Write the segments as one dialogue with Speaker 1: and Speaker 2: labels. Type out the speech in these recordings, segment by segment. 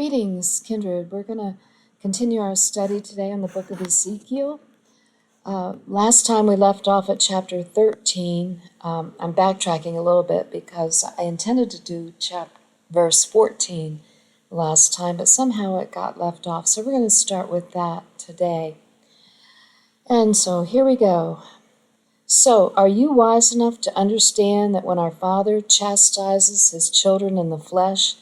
Speaker 1: Greetings, kindred. We're going to continue our study today on the book of Ezekiel. Last time we left off at chapter 13. I'm backtracking a little bit because I intended to do verse 14 last time, but somehow it got left off. So we're going to start with that today. And so here we go. So, are you wise enough to understand that when our Father chastises his children in the flesh,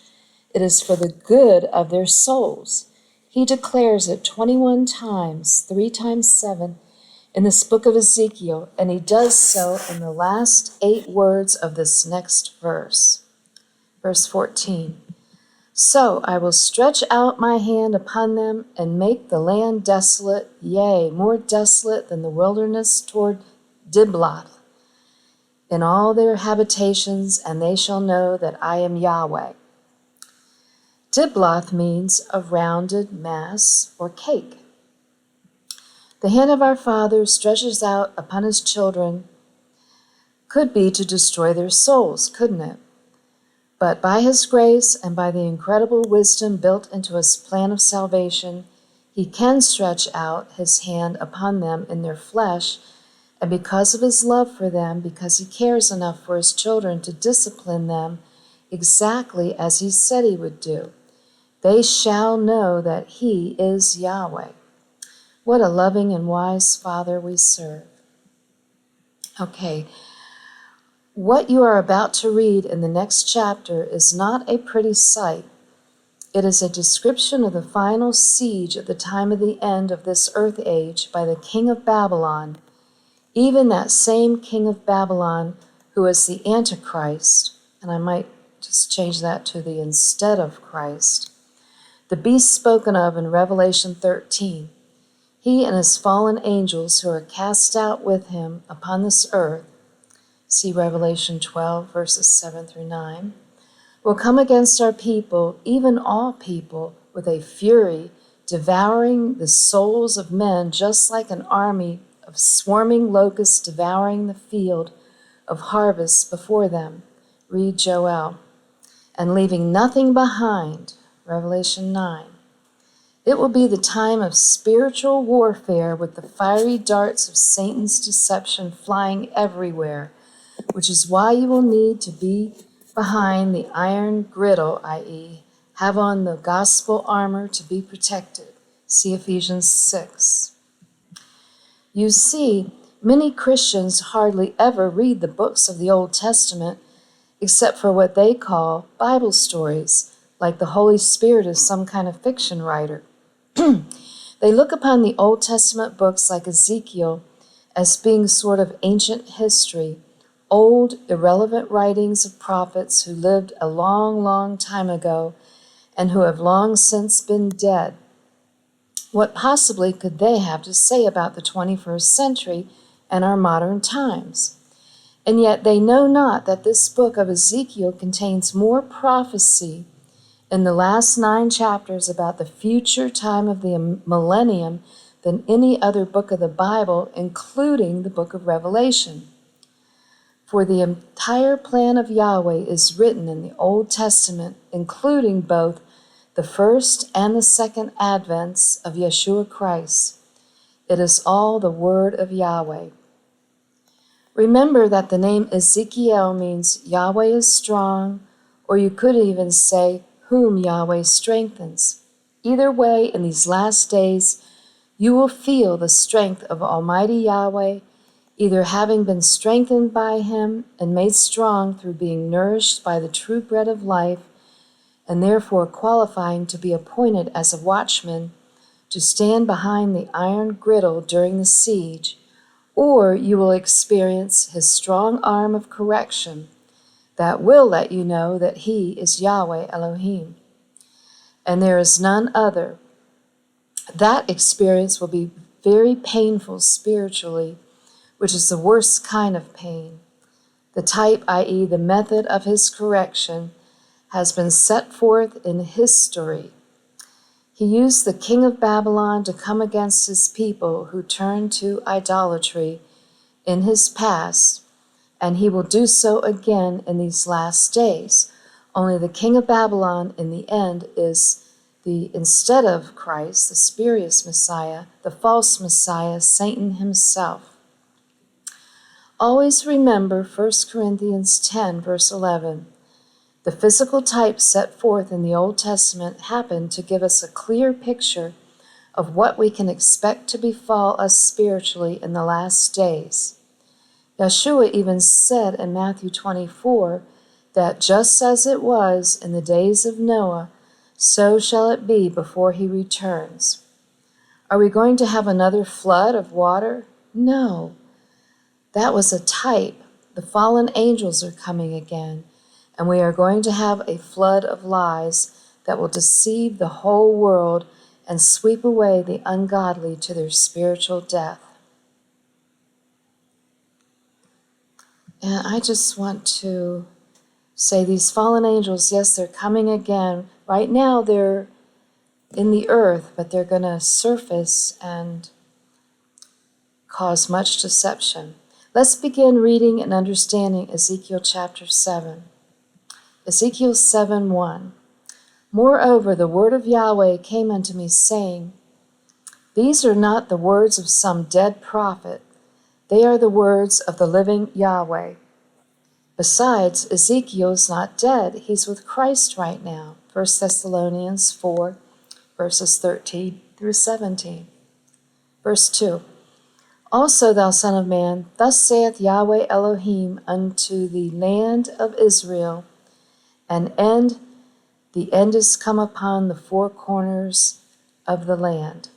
Speaker 1: it is for the good of their souls? He declares it 21 times, 3 times 7, in this book of Ezekiel, and he does so in the last 8 words of this next verse. Verse 14. So I will stretch out my hand upon them and make the land desolate, yea, more desolate than the wilderness toward Diblath, in all their habitations, and they shall know that I am Yahweh. Diblath means a rounded mass or cake. The hand of our Father stretches out upon his children could be to destroy their souls, couldn't it? But by his grace and by the incredible wisdom built into his plan of salvation, he can stretch out his hand upon them in their flesh, and because of his love for them, because he cares enough for his children to discipline them exactly as he said he would do, they shall know that he is Yahweh. What a loving and wise Father we serve. Okay, what you are about to read in the next chapter is not a pretty sight. It is a description of the final siege at the time of the end of this earth age by the king of Babylon, even that same king of Babylon who is the Antichrist, and I might just change that to the instead of Christ, the beast spoken of in Revelation 13. He and his fallen angels who are cast out with him upon this earth, see Revelation 12, verses 7 through 9, will come against our people, even all people, with a fury, devouring the souls of men just like an army of swarming locusts devouring the field of harvest before them. Read Joel. And leaving nothing behind. Revelation 9. It will be the time of spiritual warfare with the fiery darts of Satan's deception flying everywhere, which is why you will need to be behind the iron griddle, i.e., have on the gospel armor to be protected. See Ephesians 6. You see, many Christians hardly ever read the books of the Old Testament except for what they call Bible stories, like the Holy Spirit is some kind of fiction writer. They look upon the Old Testament books like Ezekiel as being sort of ancient history, old, irrelevant writings of prophets who lived a long, long time ago and who have long since been dead. What possibly could they have to say about the 21st century and our modern times? And yet they know not that this book of Ezekiel contains more prophecy in the last 9 chapters about the future time of the millennium than any other book of the Bible, including the book of Revelation. For the entire plan of Yahweh is written in the Old Testament, including both the first and the second advents of Yeshua Christ. It is all the word of Yahweh. Remember that the name Ezekiel means Yahweh is strong, or you could even say, whom Yahweh strengthens. Either way, in these last days, you will feel the strength of Almighty Yahweh, either having been strengthened by him and made strong through being nourished by the true bread of life, and therefore qualifying to be appointed as a watchman to stand behind the iron griddle during the siege, or you will experience his strong arm of correction that will let you know that he is Yahweh Elohim, and there is none other. That experience will be very painful spiritually, which is the worst kind of pain. The type, i.e., the method of his correction, has been set forth in history. He used the king of Babylon to come against his people who turned to idolatry in his past, and he will do so again in these last days. Only the king of Babylon in the end is instead of Christ, the spurious Messiah, the false Messiah, Satan himself. Always remember 1 Corinthians 10, verse 11. The physical type set forth in the Old Testament happened to give us a clear picture of what we can expect to befall us spiritually in the last days. Yeshua even said in Matthew 24 that just as it was in the days of Noah, so shall it be before he returns. Are we going to have another flood of water? No. That was a type. The fallen angels are coming again, and we are going to have a flood of lies that will deceive the whole world and sweep away the ungodly to their spiritual death. And I just want to say these fallen angels, yes, they're coming again. Right now they're in the earth, but they're going to surface and cause much deception. Let's begin reading and understanding Ezekiel chapter 7. Ezekiel 7:1. Moreover, the word of Yahweh came unto me, saying, These are not the words of some dead prophet. They are the words of the living Yahweh. Besides, Ezekiel is not dead. He's with Christ right now. 1 Thessalonians 4, verses 13 through 17. Verse 2. Also, thou son of man, thus saith Yahweh Elohim unto the land of Israel, the end is come upon the four corners of the land.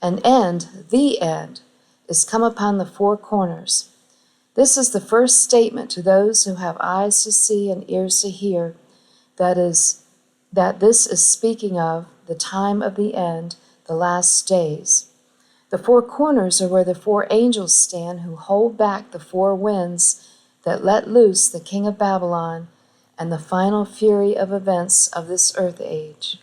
Speaker 1: The end, is come upon the four corners. This is the first statement to those who have eyes to see and ears to hear, that this is speaking of the time of the end, the last days. The four corners are where the four angels stand who hold back the four winds that let loose the king of Babylon and the final fury of events of this earth age.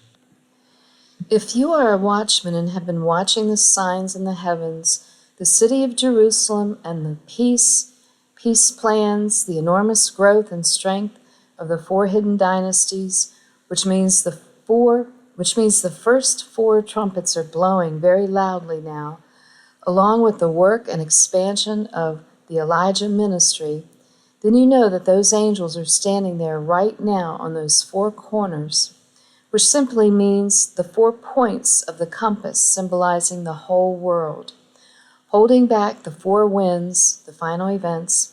Speaker 1: If you are a watchman and have been watching the signs in the heavens, the city of Jerusalem and the peace plans, the enormous growth and strength of the four hidden dynasties, which means the first four trumpets are blowing very loudly now, along with the work and expansion of the Elijah ministry, then you know that those angels are standing there right now on those four corners, which simply means the 4 points of the compass symbolizing the whole world, holding back the four winds, the final events,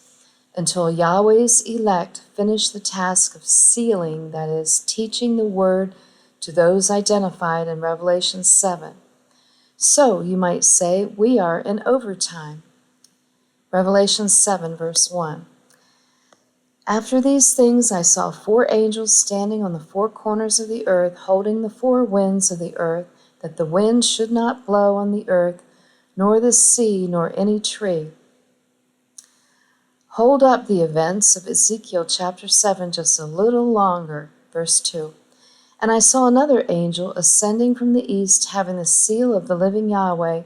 Speaker 1: until Yahweh's elect finish the task of sealing, that is, teaching the word to those identified in Revelation 7. So, you might say, we are in overtime. Revelation 7, verse 1. After these things I saw 4 angels standing on the 4 corners of the earth, holding the 4 winds of the earth, that the wind should not blow on the earth, nor the sea, nor any tree. Hold up the events of Ezekiel chapter 7 just a little longer, verse 2. And I saw another angel ascending from the east, having the seal of the living Yahweh,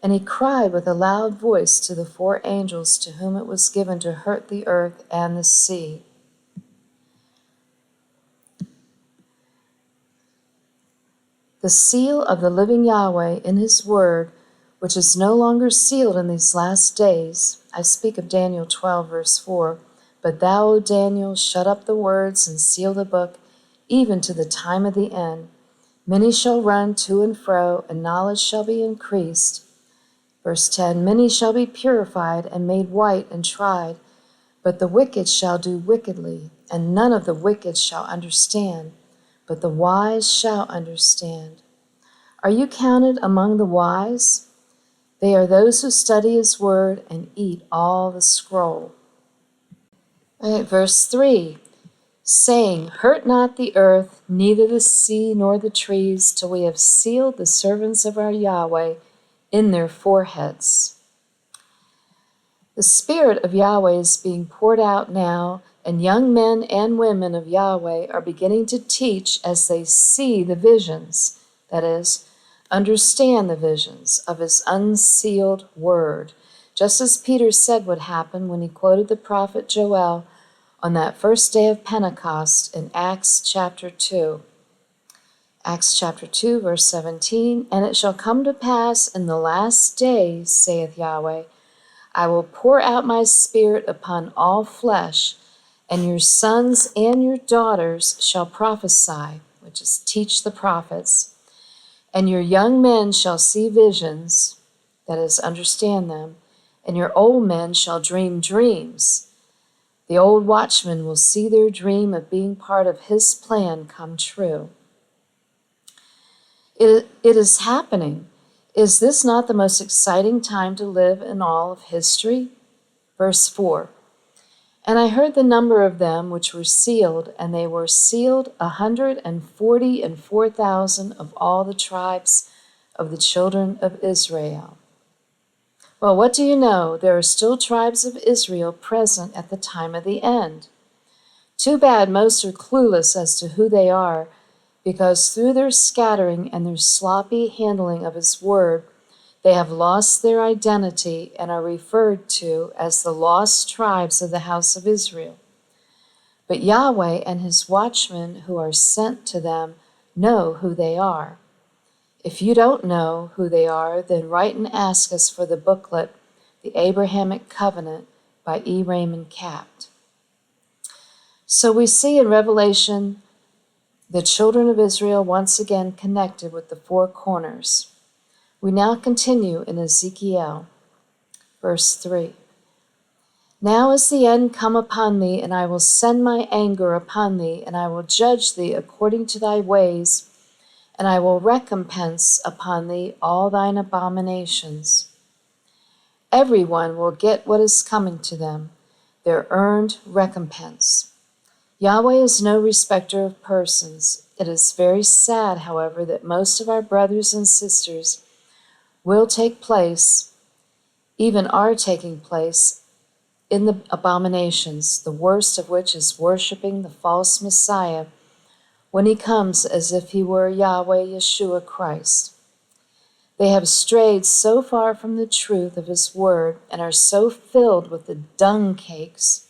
Speaker 1: and he cried with a loud voice to the 4 angels to whom it was given to hurt the earth and the sea. The seal of the living Yahweh in his word, which is no longer sealed in these last days. I speak of Daniel 12, verse 4. But thou, O Daniel, shut up the words and seal the book, even to the time of the end. Many shall run to and fro, and knowledge shall be increased. Verse 10, many shall be purified and made white and tried, but the wicked shall do wickedly, and none of the wicked shall understand, but the wise shall understand. Are you counted among the wise? They are those who study his word and eat all the scroll. Verse 3, saying, hurt not the earth, neither the sea nor the trees, till we have sealed the servants of our Yahweh in their foreheads. The Spirit of Yahweh is being poured out now, and young men and women of Yahweh are beginning to teach as they see the visions, that is, understand the visions of his unsealed word, just as Peter said would happen when he quoted the prophet Joel on that first day of Pentecost in Acts chapter 2. Acts chapter 2, verse 17, and it shall come to pass in the last days, saith Yahweh, I will pour out my spirit upon all flesh, and your sons and your daughters shall prophesy, which is teach the prophets, and your young men shall see visions, that is, understand them, and your old men shall dream dreams. The old watchmen will see their dream of being part of his plan come true. It is happening. Is this not the most exciting time to live in all of history? Verse 4, and I heard the number of them which were sealed, and they were sealed 144,000 of all the tribes of the children of Israel. Well, what do you know? There are still tribes of Israel present at the time of the end. Too bad most are clueless as to who they are, because through their scattering and their sloppy handling of his word, they have lost their identity and are referred to as the lost tribes of the house of Israel. But Yahweh and his watchmen who are sent to them know who they are. If you don't know who they are, then write and ask us for the booklet, The Abrahamic Covenant by E. Raymond Capt. So we see in Revelation the children of Israel once again connected with the four corners. We now continue in Ezekiel, verse 3. Now is the end come upon thee, and I will send my anger upon thee, and I will judge thee according to thy ways, and I will recompense upon thee all thine abominations. Everyone will get what is coming to them, their earned recompense. Yahweh is no respecter of persons. It is very sad, however, that most of our brothers and sisters will take place, even are taking place, in the abominations, the worst of which is worshiping the false Messiah when he comes as if he were Yahweh Yeshua Christ. They have strayed so far from the truth of his word and are so filled with the dung cakes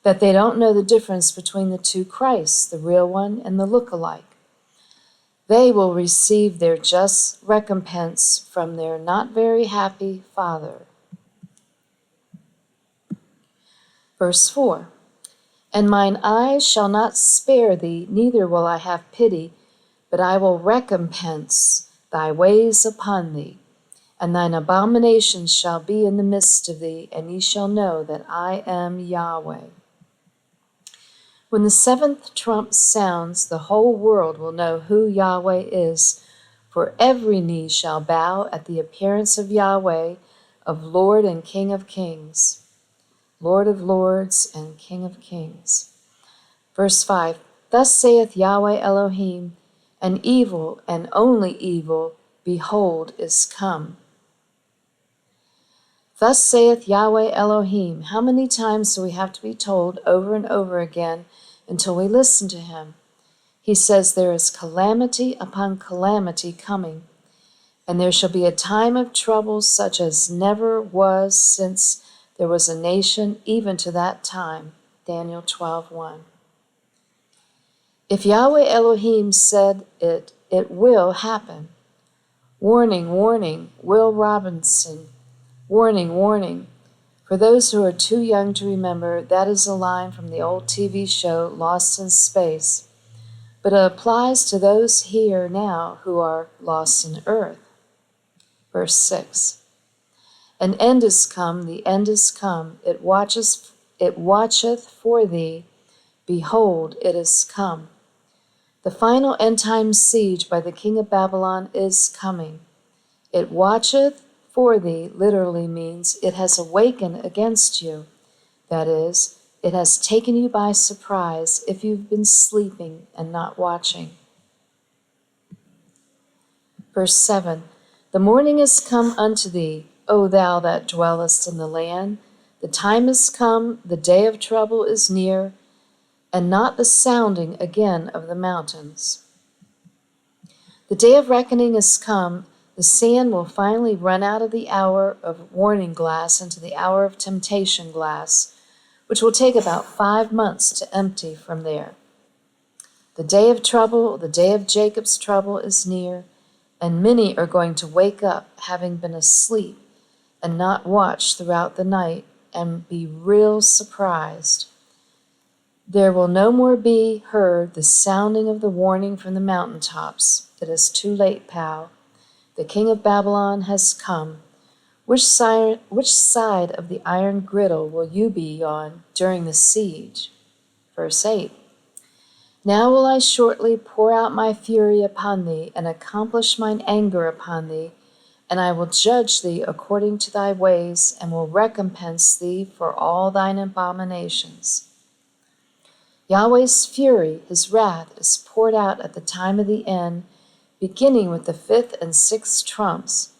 Speaker 1: that they don't know the difference between the two Christs, the real one and the look-alike. They will receive their just recompense from their not very happy Father. Verse 4, and mine eyes shall not spare thee, neither will I have pity, but I will recompense thy ways upon thee, and thine abominations shall be in the midst of thee, and ye shall know that I am Yahweh. When the seventh trump sounds, the whole world will know who Yahweh is, for every knee shall bow at the appearance of Yahweh, of Lord and King of kings, Lord of lords and King of kings. Verse 5, thus saith Yahweh Elohim, an evil and only evil, behold, is come. Thus saith Yahweh Elohim. How many times do we have to be told over and over again until we listen to him? He says there is calamity upon calamity coming, and there shall be a time of trouble such as never was since there was a nation, even to that time. Daniel 12:1. If Yahweh Elohim said it, it will happen. Warning, warning, Will Robinson. Warning, warning. For those who are too young to remember, that is a line from the old TV show Lost in Space, but it applies to those here now who are lost in earth. Verse 6. An end is come, the end is come, it watcheth for thee, behold, it is come. The final end-time siege by the king of Babylon is coming. It watcheth for thee literally means it has awakened against you. That is, it has taken you by surprise if you've been sleeping and not watching. Verse 7, the morning is come unto thee, O thou that dwellest in the land. The time is come, the day of trouble is near, and not the sounding again of the mountains. The day of reckoning is come. The sand will finally run out of the hour of warning glass into the hour of temptation glass, which will take about 5 months to empty from there. The day of trouble, the day of Jacob's trouble is near, and many are going to wake up having been asleep and not watched throughout the night and be real surprised. There will no more be heard the sounding of the warning from the mountaintops. It is too late, pal. The king of Babylon has come. Which side of the iron griddle will you be on during the siege? Verse 8. Now will I shortly pour out my fury upon thee, and accomplish mine anger upon thee, and I will judge thee according to thy ways, and will recompense thee for all thine abominations. Yahweh's fury, his wrath, is poured out at the time of the end, beginning with the 5th and 6th trumps,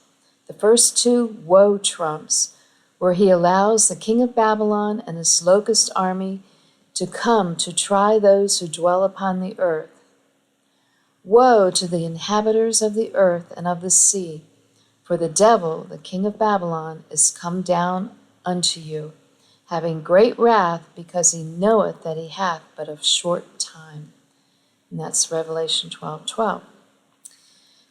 Speaker 1: the first 2 woe trumps, where he allows the king of Babylon and his locust army to come to try those who dwell upon the earth. Woe to the inhabitants of the earth and of the sea, for the devil, the king of Babylon, is come down unto you, having great wrath, because he knoweth that he hath but a short time. And that's Revelation 12:12.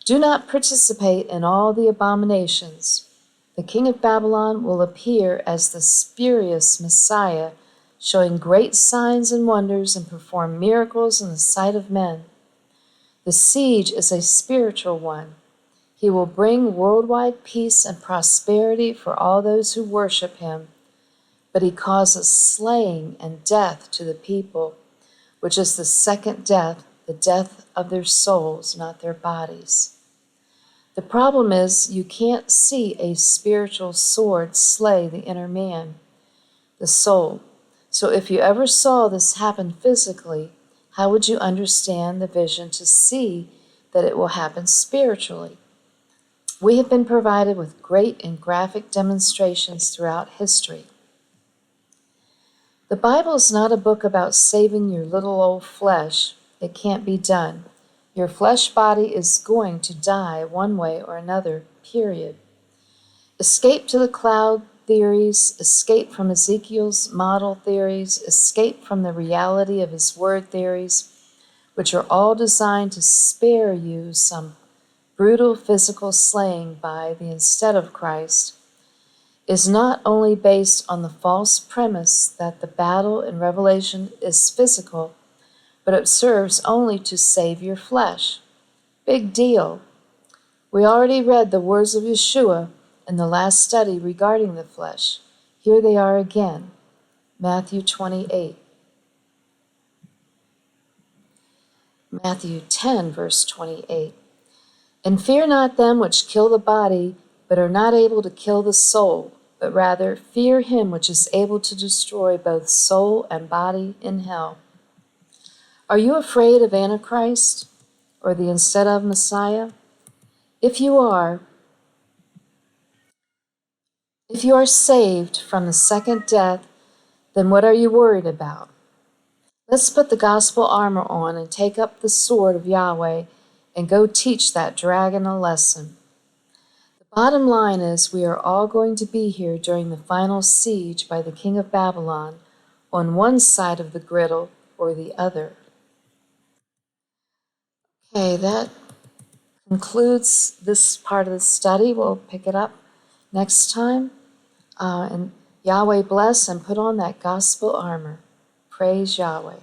Speaker 1: Do not participate in all the abominations. The king of Babylon will appear as the spurious Messiah, showing great signs and wonders and perform miracles in the sight of men. The siege is a spiritual one. He will bring worldwide peace and prosperity for all those who worship him, but he causes slaying and death to the people, which is the second death, the death of their souls, not their bodies. The problem is you can't see a spiritual sword slay the inner man, the soul. So if you ever saw this happen physically, how would you understand the vision to see that it will happen spiritually? We have been provided with great and graphic demonstrations throughout history. The Bible is not a book about saving your little old flesh. It can't be done. Your flesh body is going to die one way or another, period. Escape to the cloud theories, escape from Ezekiel's model theories, escape from the reality of his word theories, which are all designed to spare you some brutal physical slaying by the instead of Christ, is not only based on the false premise that the battle in Revelation is physical, but it serves only to save your flesh. Big deal. We already read the words of Yeshua in the last study regarding the flesh. Here they are again, Matthew 28. Matthew 10, verse 28. And fear not them which kill the body, but are not able to kill the soul, but rather fear him which is able to destroy both soul and body in hell. Are you afraid of Antichrist, or the instead of Messiah? If you are saved from the second death, then what are you worried about? Let's put the gospel armor on and take up the sword of Yahweh and go teach that dragon a lesson. The bottom line is we are all going to be here during the final siege by the king of Babylon, on one side of the griddle or the other. Okay, that concludes this part of the study. We'll pick it up next time. And Yahweh bless and put on that gospel armor. Praise Yahweh.